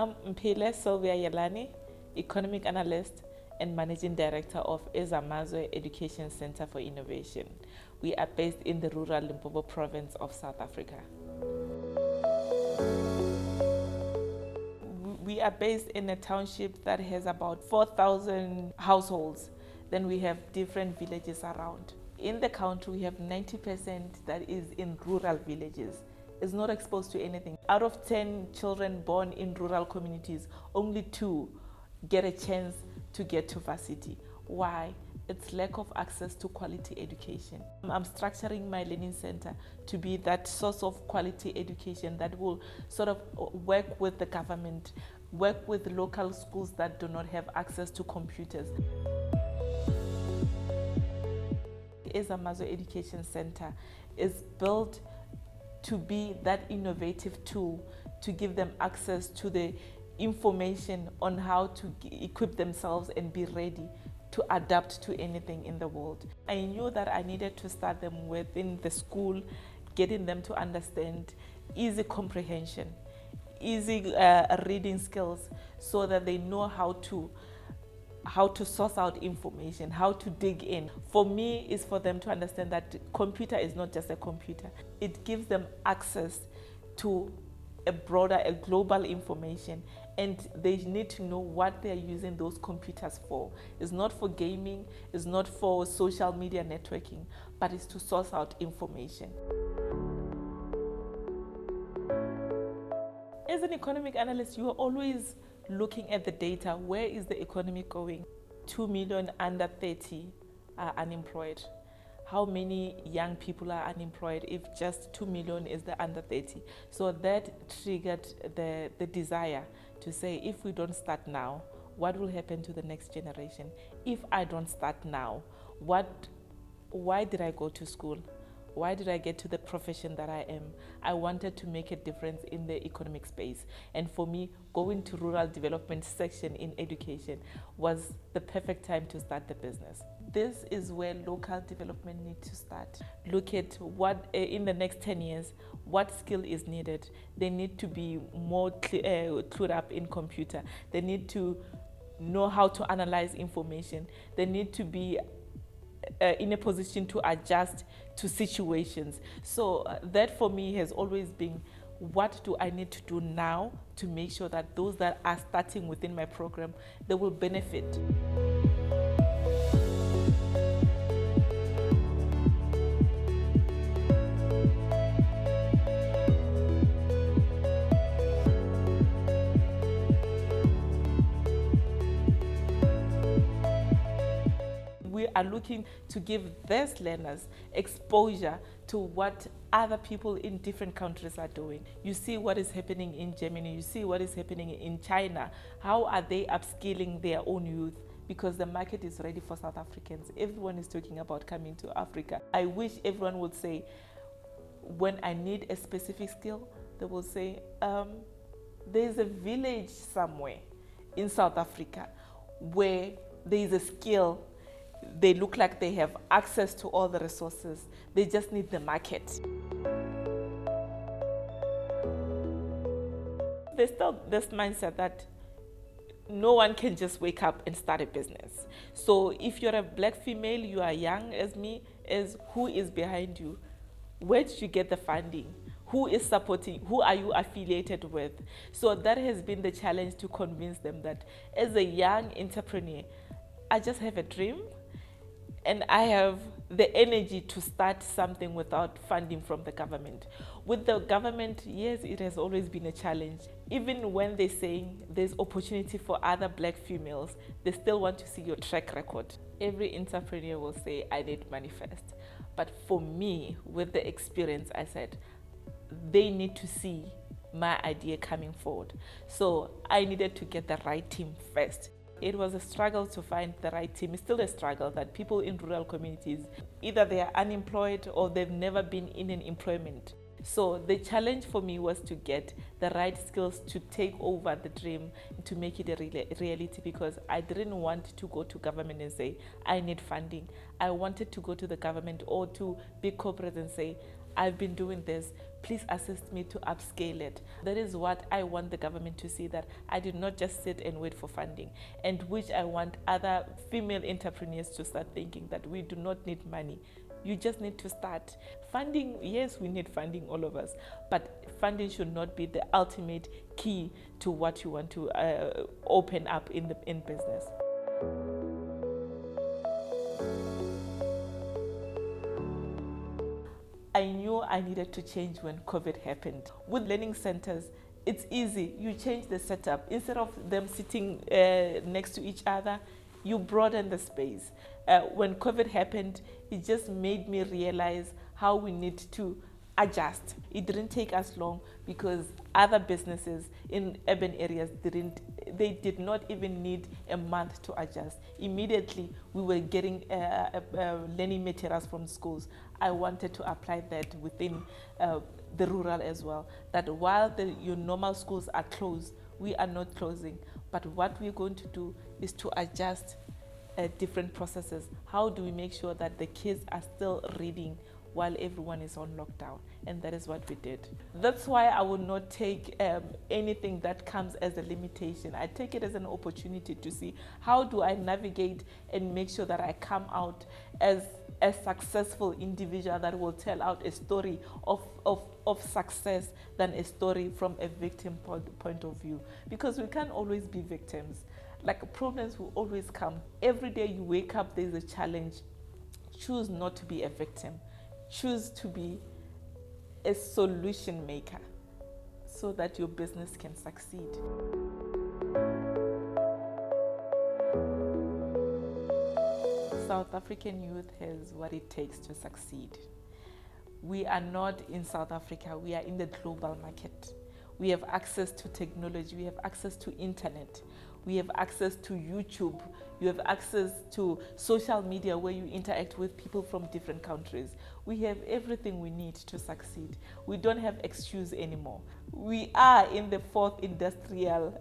I'm Mphele Sylvia Yelane, Economic Analyst and Managing Director of Ezamazwe Education Centre for Innovation. We are based in the rural Limpopo province of South Africa. We are based in a township that has about 4,000 households. Then we have different villages around. In the country, we have 90% that is in rural villages. Is not exposed to anything. Out of 10 children born in rural communities, only 2 get a chance to get to varsity. Why? It's lack of access to quality education. I'm structuring my learning center to be that source of quality education that will sort of work with the government, work with local schools that do not have access to computers. Ezamazwe Education Centre is built to be that innovative tool to give them access to the information on how to equip themselves and be ready to adapt to anything in the world. I knew that I needed to start them within the school, getting them to understand easy comprehension, easy reading skills, so that they know how to source out information, how to dig in. For me, is for them to understand that computer is not just a computer. It gives them access to a global information, and they need to know what they're using those computers for. It's not for gaming, it's not for social media networking, but it's to source out information. As an economic analyst, you are always looking at the data. Where is the economy going? 2 million under 30 are unemployed. How many young people are unemployed if just 2 million is the under 30? So that triggered the desire to say, if we don't start now, what will happen to the next generation? If I don't start now, why did I go to school? Why did I get to the profession that I am? I wanted to make a difference in the economic space. And for me, going to rural development section in education was the perfect time to start the business. This is where local development needs to start. Look at what, in the next 10 years, what skill is needed. They need to be more clued up in computer. They need to know how to analyze information. They need to be in a position to adjust to situations. So that for me has always been, what do I need to do now to make sure that those that are starting within my program, they will benefit. We are looking to give these learners exposure to what other people in different countries are doing. You see what is happening in Germany, you see what is happening in China. How are they upskilling their own youth? Because the market is ready for South Africans. Everyone is talking about coming to Africa. I wish everyone would say, when I need a specific skill, they will say, there's a village somewhere in South Africa where there is a skill. They look like they have access to all the resources. They just need the market. There's still this mindset that no one can just wake up and start a business. So if you're a black female, you are young as me, who is behind you? Where did you get the funding? Who is supporting? Who are you affiliated with? So that has been the challenge, to convince them that as a young entrepreneur, I just have a dream, and I have the energy to start something without funding from the government. With the government, yes, it has always been a challenge. Even when they're saying there's opportunity for other black females, they still want to see your track record. Every entrepreneur will say, I need money first. But for me, with the experience, I said, they need to see my idea coming forward. So I needed to get the right team first. It was a struggle to find the right team. It's still a struggle that people in rural communities, either they are unemployed or they've never been in an employment. So the challenge for me was to get the right skills to take over the dream, to make it a reality, because I didn't want to go to government and say, I need funding. I wanted to go to the government or to big corporates and say, I've been doing this, please assist me to upscale it. That is what I want the government to see, that I did not just sit and wait for funding, and which I want other female entrepreneurs to start thinking that we do not need money. You just need to start. Funding, yes, we need funding, all of us, but funding should not be the ultimate key to what you want to open up in business. I knew I needed to change when COVID happened. With learning centers, it's easy. You change the setup. Instead of them sitting next to each other, you broaden the space. When COVID happened, it just made me realize how we need to adjust. It didn't take us long because other businesses in urban areas did not even need a month to adjust. Immediately, we were getting learning materials from schools. I wanted to apply that within the rural as well, that while your normal schools are closed, we are not closing. But what we're going to do is to adjust different processes. How do we make sure that the kids are still reading while everyone is on lockdown? And that is what we did. That's why I will not take anything that comes as a limitation. I take it as an opportunity to see how do I navigate and make sure that I come out as a successful individual that will tell out a story of success than a story from a victim point of view. Because we can't always be victims. Like, problems will always come. Every day you wake up, there's a challenge. Choose not to be a victim. Choose to be a solution maker so that your business can succeed. South African youth has what it takes to succeed. We are not in South Africa, we are in the global market. We have access to technology, we have access to internet, we have access to YouTube, you have access to social media where you interact with people from different countries. We have everything we need to succeed. We don't have excuse anymore. We are in the fourth industrial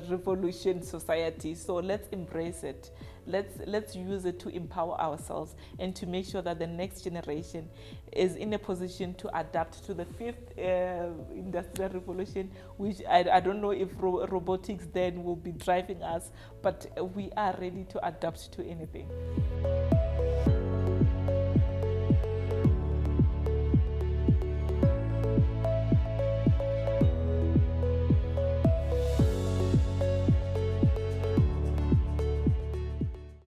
revolution society, so let's embrace it. Let's use it to empower ourselves and to make sure that the next generation is in a position to adapt to the fifth industrial revolution, which I don't know if robotics then will be driving us, but we are ready to adapt to anything.